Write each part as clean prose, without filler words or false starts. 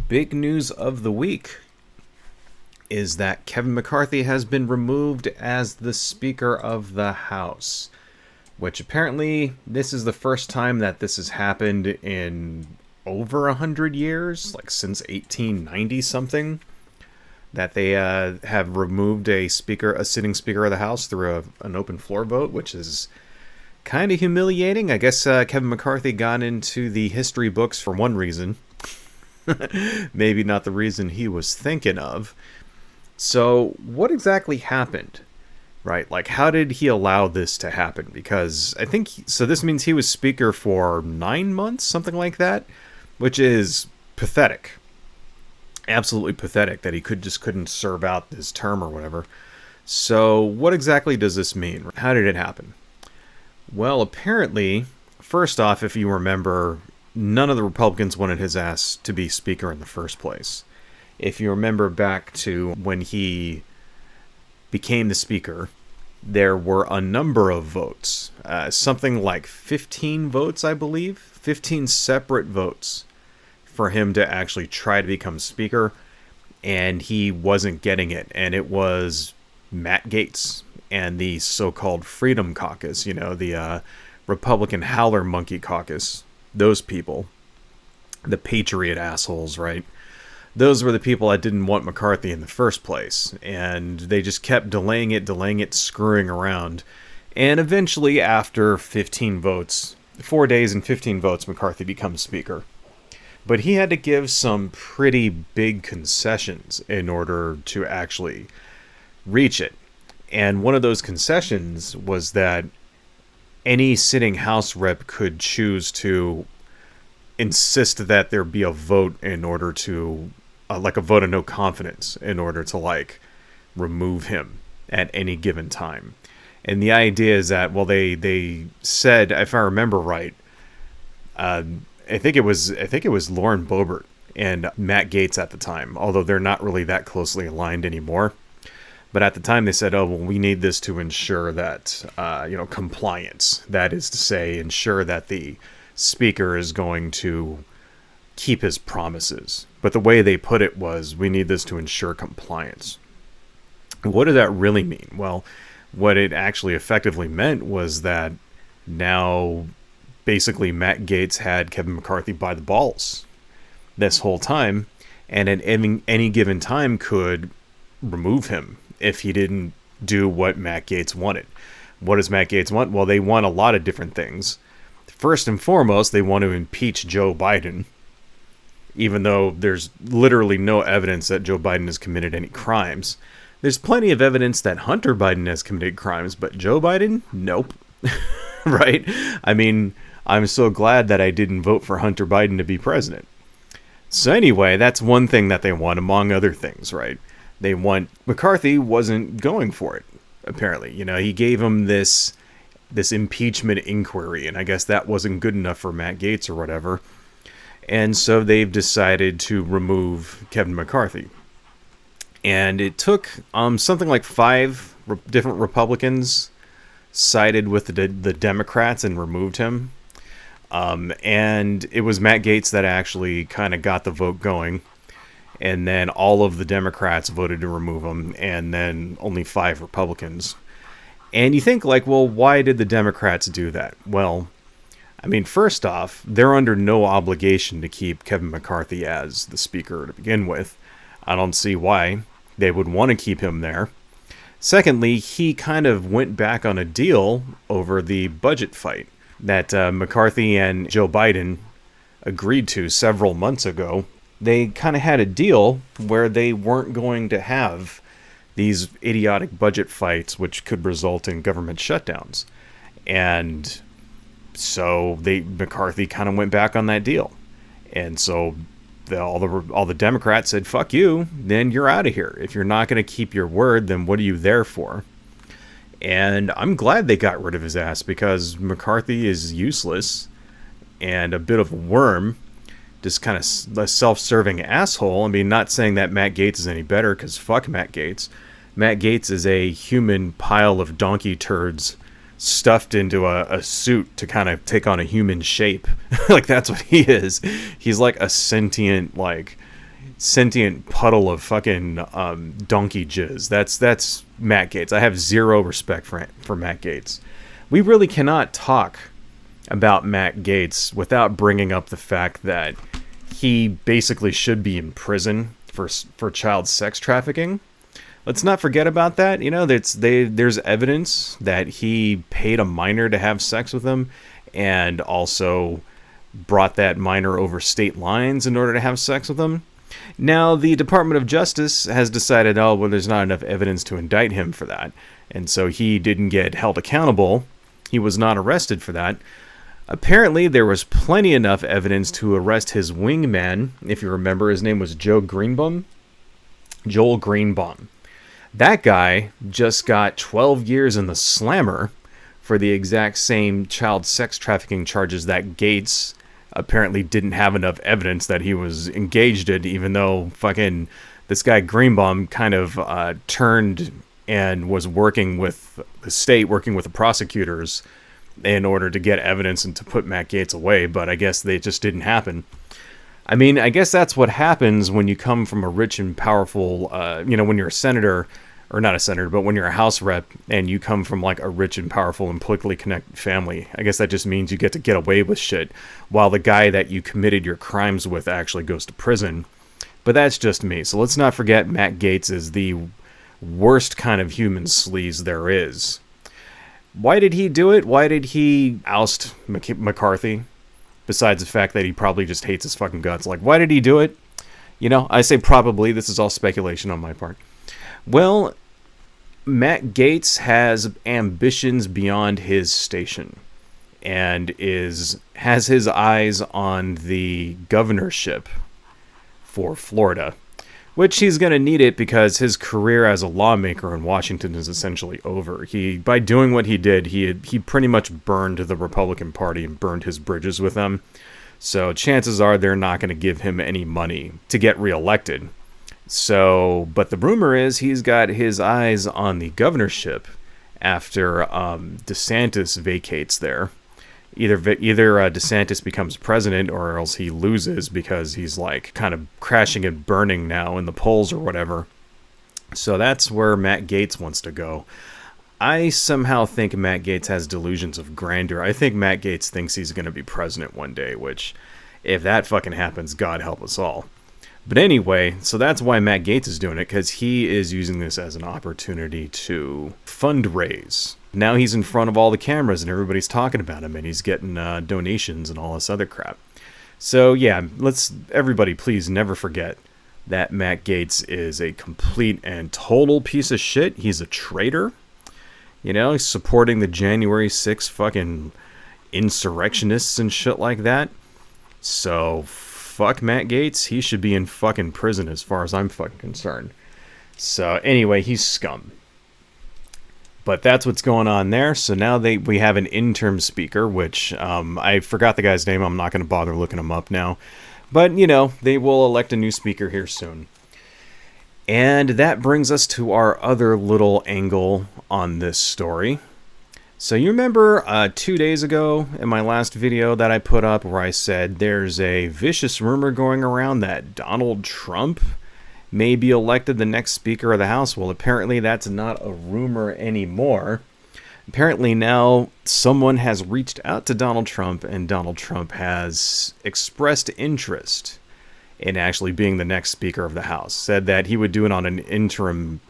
big news of the week is that Kevin McCarthy has been removed as the Speaker of the House, which apparently this is the first time that this has happened in over 100 years, like since 1890 something, that they have removed a sitting Speaker of the House through an open floor vote, which is kind of humiliating. I guess Kevin McCarthy got into the history books for one reason. Maybe not the reason he was thinking of. So what exactly happened? Right? Like, how did he allow this to happen? Because I think, so this means he was Speaker for 9 months, something like that, which is pathetic. Absolutely pathetic that he couldn't serve out his term or whatever. So what exactly does this mean? How did it happen? Well, apparently, first off, if you remember, none of the Republicans wanted his ass to be Speaker in the first place. If you remember back to when he became the Speaker, there were a number of votes. Something like 15 votes, I believe. 15 separate votes for him to actually try to become Speaker, and he wasn't getting it. And it was Matt Gaetz and the so-called Freedom Caucus, the Republican Howler Monkey Caucus. Those people, the patriot assholes, right? Those were the people that didn't want McCarthy in the first place, and they just kept delaying it, screwing around. And eventually, after 15 votes, 4 days and 15 votes, McCarthy becomes Speaker. But he had to give some pretty big concessions in order to actually reach it. And one of those concessions was that any sitting House rep could choose to insist that there be a vote in order to, like a vote of no confidence, in order to, remove him at any given time. And the idea is that, well, they said, if I remember right, I think it was Lauren Boebert and Matt Gaetz at the time, although they're not really that closely aligned anymore. But at the time they said, oh, well, we need this to ensure that, compliance. That is to say, ensure that the Speaker is going to keep his promises. But the way they put it was, we need this to ensure compliance. What did that really mean? Well, what it actually effectively meant was that now basically Matt Gaetz had Kevin McCarthy by the balls this whole time, and at any given time could remove him if he didn't do what Matt Gaetz wanted. What does Matt Gaetz want? Well, they want a lot of different things. First and foremost, they want to impeach Joe Biden, even though there's literally no evidence that Joe Biden has committed any crimes. There's plenty of evidence that Hunter Biden has committed crimes, but Joe Biden? Nope. Right? I mean, I'm so glad that I didn't vote for Hunter Biden to be president. So anyway, that's one thing that they want, among other things, right? They want, McCarthy wasn't going for it, apparently. He gave him this impeachment inquiry, and I guess that wasn't good enough for Matt Gaetz or whatever. And so they've decided to remove Kevin McCarthy. And it took something like 5 different Republicans sided with the Democrats and removed him. And it was Matt Gaetz that actually kind of got the vote going. And then all of the Democrats voted to remove him, and then only 5 Republicans. And you think, well, why did the Democrats do that? Well, I mean, first off, they're under no obligation to keep Kevin McCarthy as the Speaker to begin with. I don't see why they would want to keep him there. Secondly, he kind of went back on a deal over the budget fight that McCarthy and Joe Biden agreed to several months ago. They kind of had a deal where they weren't going to have these idiotic budget fights which could result in government shutdowns. And so McCarthy kind of went back on that deal. And so all the Democrats said, fuck you, then you're out of here. If you're not going to keep your word, then what are you there for? And I'm glad they got rid of his ass, because McCarthy is useless and a bit of a worm. Just kind of a self-serving asshole. I mean, not saying that Matt Gaetz is any better, because fuck Matt Gaetz. Matt Gaetz is a human pile of donkey turds stuffed into a suit to kind of take on a human shape. Like, that's what he is. He's like a sentient, like, sentient puddle of fucking donkey jizz. That's Matt Gaetz. I have zero respect for Matt Gaetz. We really cannot talk about Matt Gaetz without bringing up the fact that he basically should be in prison for child sex trafficking. Let's not forget about that. You know, there's evidence that he paid a minor to have sex with him, and also brought that minor over state lines in order to have sex with him. Now, the Department of Justice has decided, oh, well, there's not enough evidence to indict him for that. And so he didn't get held accountable. He was not arrested for that. Apparently, there was plenty enough evidence to arrest his wingman. If you remember, his name was Joel Greenbaum. That guy just got 12 years in the slammer for the exact same child sex trafficking charges that Gaetz apparently didn't have enough evidence that he was engaged in, even though fucking this guy Greenbaum kind of turned and was working with the state, working with the prosecutors in order to get evidence and to put Matt Gaetz away, but I guess they just didn't happen. I mean, I guess that's what happens when you come from a rich and powerful, when you're a senator, or not a senator, but when you're a House rep and you come from like a rich and powerful and politically connected family. I guess that just means you get to get away with shit while the guy that you committed your crimes with actually goes to prison. But that's just me. So let's not forget Matt Gaetz is the worst kind of human sleaze there is. Why did he do it? Why did he oust McCarthy? Besides the fact that he probably just hates his fucking guts. Like, why did he do it? You know, I say probably. This is all speculation on my part. Well, Matt Gaetz has ambitions beyond his station and has his eyes on the governorship for Florida, which he's going to need it because his career as a lawmaker in Washington is essentially over. By doing what he did, he pretty much burned the Republican Party and burned his bridges with them. So chances are they're not going to give him any money to get reelected. So, but the rumor is he's got his eyes on the governorship after DeSantis vacates there. Either DeSantis becomes president or else he loses because he's like kind of crashing and burning now in the polls or whatever. So that's where Matt Gaetz wants to go. I somehow think Matt Gaetz has delusions of grandeur. I think Matt Gaetz thinks he's going to be president one day, which if that fucking happens, God help us all. But anyway, so that's why Matt Gaetz is doing it, because he is using this as an opportunity to fundraise. Now he's in front of all the cameras and everybody's talking about him and he's getting donations and all this other crap. So yeah, everybody please never forget that Matt Gaetz is a complete and total piece of shit. He's a traitor. You know, he's supporting the January 6th fucking insurrectionists and shit like that. So fuck Matt Gaetz. He should be in fucking prison as far as I'm fucking concerned. So anyway, he's scum. But that's what's going on there. So now we have an interim speaker, which I forgot the guy's name. I'm not going to bother looking him up now. But, you know, they will elect a new speaker here soon. And that brings us to our other little angle on this story. So you remember 2 days ago in my last video that I put up where I said there's a vicious rumor going around that Donald Trump may be elected the next Speaker of the House? Well, apparently that's not a rumor anymore. Apparently now someone has reached out to Donald Trump and Donald Trump has expressed interest in actually being the next Speaker of the House. Said that he would do it on an interim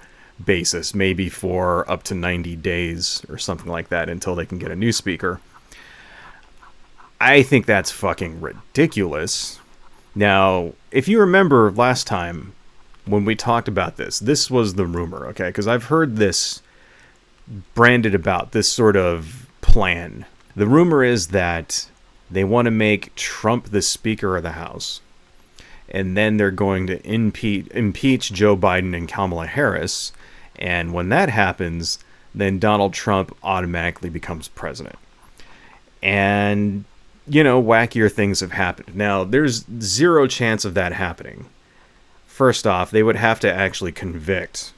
basis, maybe for up to 90 days or something like that until they can get a new speaker. I think that's fucking ridiculous. Now, if you remember last time when we talked about this was the rumor, okay? Because I've heard this branded about this sort of plan. The rumor is that they want to make Trump the Speaker of the House, and then they're going to impeach Joe Biden and Kamala Harris. And when that happens, then Donald Trump automatically becomes president. And, you know, wackier things have happened. Now, there's zero chance of that happening. First off, they would have to actually convict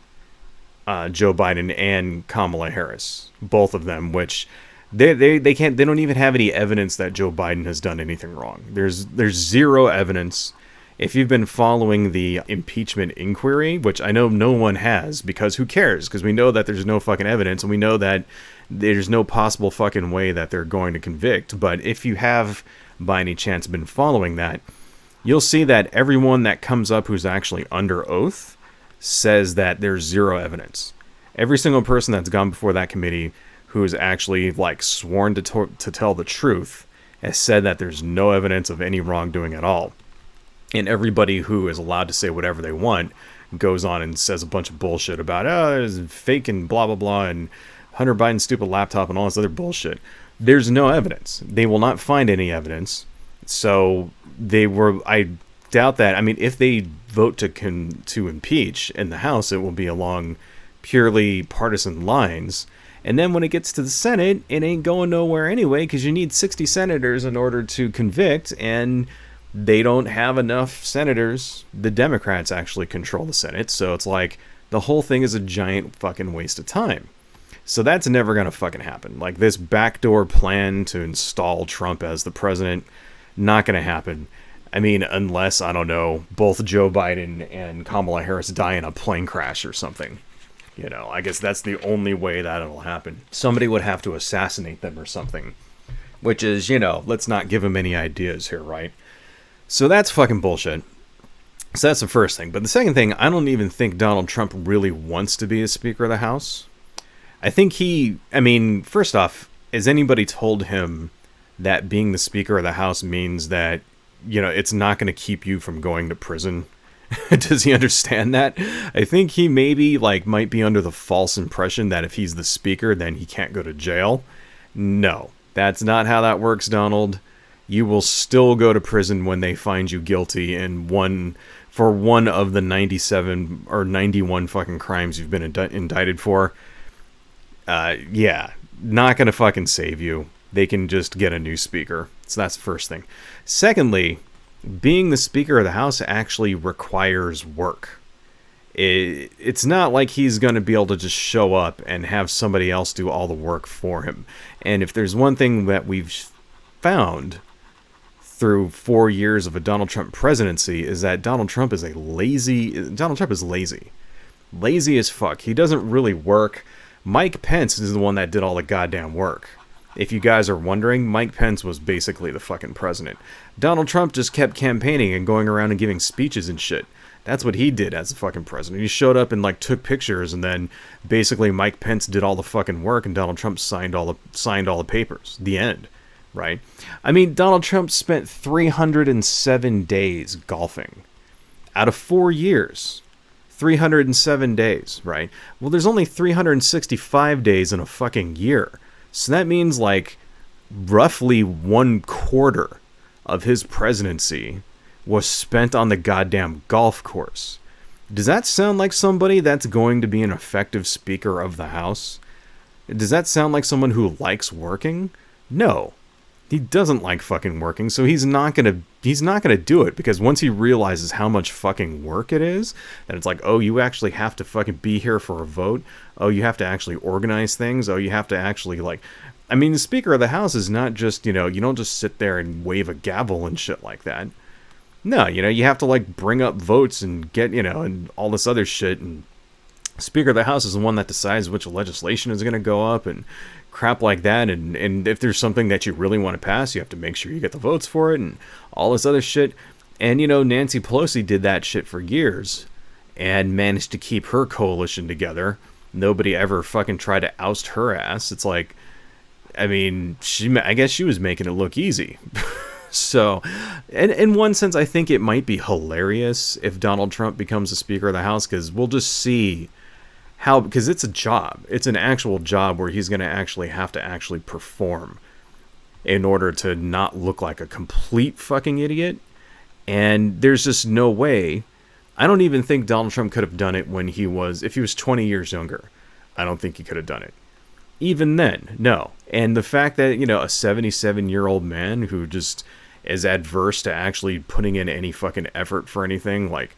Joe Biden and Kamala Harris, both of them, which they can't. They don't even have any evidence that Joe Biden has done anything wrong. There's zero evidence. if you've been following the impeachment inquiry, which I know no one has, because who cares? Because we know that there's no fucking evidence, and we know that there's no possible fucking way that they're going to convict. But if you have, by any chance, been following that, you'll see that everyone that comes up who's actually under oath says that there's zero evidence. Every single person that's gone before that committee who's actually, like, sworn to tell the truth has said that there's no evidence of any wrongdoing at all. And everybody who is allowed to say whatever they want goes on and says a bunch of bullshit about, it's fake and blah, blah, blah, and Hunter Biden's stupid laptop and all this other bullshit. There's no evidence. They will not find any evidence. So I doubt that. I mean, if they vote to impeach in the House, it will be along purely partisan lines. And then when it gets to the Senate, it ain't going nowhere anyway, because you need 60 senators in order to convict, and they don't have enough senators. The Democrats actually control the Senate, so it's like the whole thing is a giant fucking waste of time. So that's never going to fucking happen. Like, this backdoor plan to install Trump as the president, not going to happen. I mean, unless, I don't know, both Joe Biden and Kamala Harris die in a plane crash or something. You know, I guess that's the only way that it'll happen. Somebody would have to assassinate them or something. Which is, you know, let's not give them any ideas here, right? So that's fucking bullshit. So that's the first thing. But the second thing, I don't even think Donald Trump really wants to be a Speaker of the House. I think first off, has anybody told him that being the Speaker of the House means that, you know, it's not going to keep you from going to prison? Does he understand that? I think he maybe, like, might be under the false impression that if he's the Speaker, then he can't go to jail. No, that's not how that works, Donald. You will still go to prison when they find you guilty for one of the 97 or 91 fucking crimes you've been indicted for. Yeah, not gonna fucking save you. They can just get a new speaker. So that's the first thing. Secondly, being the Speaker of the House actually requires work. It's not like he's going to be able to just show up and have somebody else do all the work for him. And if there's one thing that we've found through 4 years of a Donald Trump presidency, is that Donald Trump is lazy. Lazy as fuck. He doesn't really work. Mike Pence is the one that did all the goddamn work. If you guys are wondering, Mike Pence was basically the fucking president. Donald Trump just kept campaigning and going around and giving speeches and shit. That's what he did as the fucking president. He showed up and, like, took pictures, and then basically Mike Pence did all the fucking work, and Donald Trump signed all the papers. The end. Right? I mean, Donald Trump spent 307 days golfing. Out of 4 years. 307 days, right? Well, there's only 365 days in a fucking year. So that means, like, roughly 1/4 of his presidency was spent on the goddamn golf course. Does that sound like somebody that's going to be an effective Speaker of the House? Does that sound like someone who likes working? No. He doesn't like fucking working, so he's not gonna do it, because once he realizes how much fucking work it is, then it's like, oh, you actually have to fucking be here for a vote. Oh, you have to actually organize things. Oh, you have to actually, like, I mean, the Speaker of the House is not just, you know, you don't just sit there and wave a gavel and shit like that. No, you know, you have to, like, bring up votes and get, you know, and all this other shit, and Speaker of the House is the one that decides which legislation is going to go up and crap like that, and if there's something that you really want to pass, you have to make sure you get the votes for it and all this other shit. And, you know, Nancy Pelosi did that shit for years and managed to keep her coalition together. Nobody ever fucking tried to oust her ass. It's like, I mean, I guess she was making it look easy. So, in one sense, I think it might be hilarious if Donald Trump becomes the Speaker of the House, because we'll just see how, because it's a job. It's an actual job where he's going to actually have to actually perform in order to not look like a complete fucking idiot. And there's just no way. I don't even think Donald Trump could have done it if he was 20 years younger. I don't think he could have done it. Even then, no. And the fact that, you know, a 77-year-old man who just is adverse to actually putting in any fucking effort for anything, like,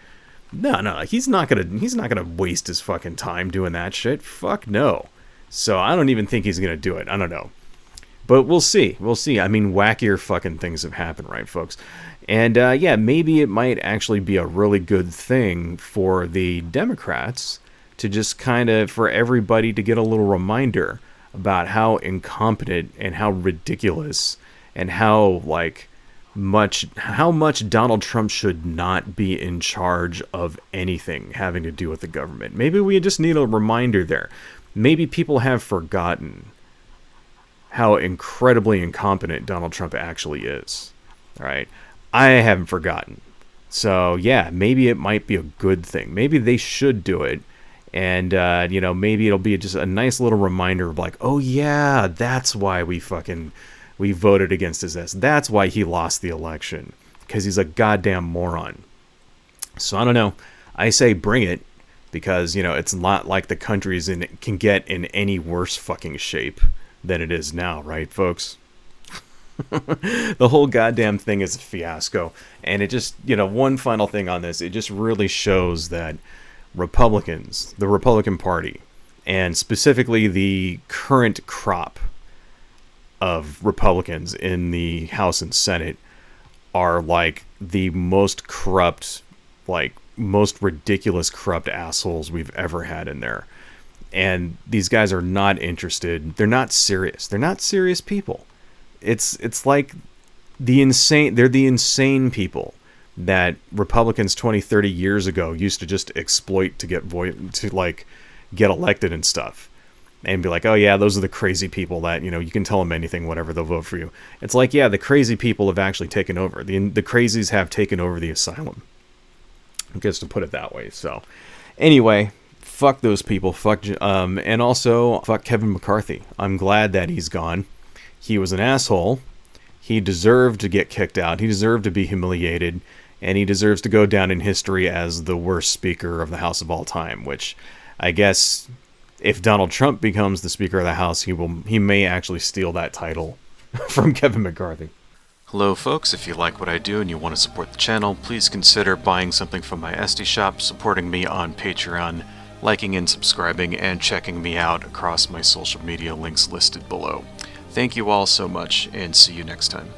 no, he's not gonna waste his fucking time doing that shit. Fuck no. So I don't even think he's gonna do it. I don't know. But we'll see. We'll see. I mean, wackier fucking things have happened, right, folks? And yeah, maybe it might actually be a really good thing for the Democrats to just kind of, for everybody to get a little reminder about how incompetent and how ridiculous and how, like, how much Donald Trump should not be in charge of anything having to do with the government. Maybe we just need a reminder there. Maybe people have forgotten how incredibly incompetent Donald Trump actually is. All right. I haven't forgotten. So, yeah, maybe it might be a good thing. Maybe they should do it. And, maybe it'll be just a nice little reminder of like, oh, yeah, that's why we voted against his ass. That's why he lost the election. Because he's a goddamn moron. So, I don't know. I say bring it. Because, it's not like the country's can get in any worse fucking shape than it is now, right, folks? The whole goddamn thing is a fiasco. And it just, one final thing on this, it just really shows that Republicans, the Republican Party, and specifically the current crop of Republicans in the House and Senate are like the most corrupt, like most ridiculous corrupt assholes we've ever had in there. And these guys are not interested. They're not serious. They're not serious people. It's like they're the insane people that Republicans 20, 30 years ago used to just exploit to get elected and stuff. And be like, oh yeah, those are the crazy people that, you can tell them anything, whatever, they'll vote for you. It's like, yeah, the crazy people have actually taken over. The crazies have taken over the asylum. I guess to put it that way. So anyway, fuck those people. And also fuck Kevin McCarthy. I'm glad that he's gone. He was an asshole. He deserved to get kicked out. He deserved to be humiliated. And he deserves to go down in history as the worst speaker of the House of all time, which I guess if Donald Trump becomes the Speaker of the House, he may actually steal that title from Kevin McCarthy. Hello folks, if you like what I do and you want to support the channel, please consider buying something from my Etsy shop, supporting me on Patreon, liking and subscribing, and checking me out across my social media links listed below. Thank you all so much, and see you next time.